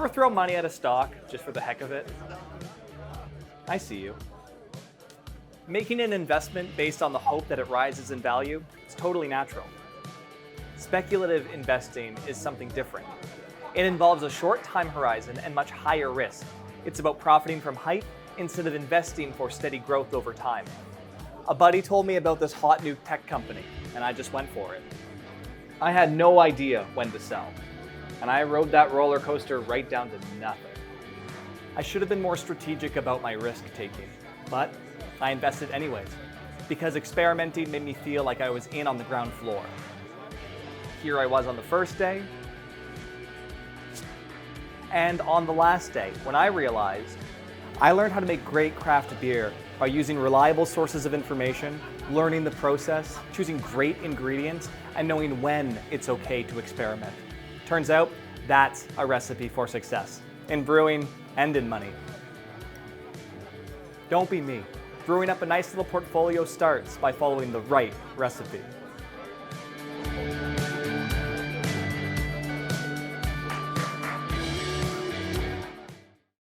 Ever throw money at a stock just for the heck of it? I see you. Making an investment based on the hope that it rises in value is totally natural. Speculative investing is something different. It involves a short time horizon and much higher risk. It's about profiting from hype instead of investing for steady growth over time. A buddy told me about this hot new tech company, and I just went for it. I had no idea when to sell, and I rode that roller coaster right down to nothing. I should have been more strategic about my risk taking, but I invested anyways, because experimenting made me feel like I was in on the ground floor. Here I was on the first day, and on the last day, when I realized I learned how to make great craft beer by using reliable sources of information, learning the process, choosing great ingredients, and knowing when it's okay to experiment. Turns out, that's a recipe for success, in brewing and in money. Don't be me. Brewing up a nice little portfolio starts by following the right recipe.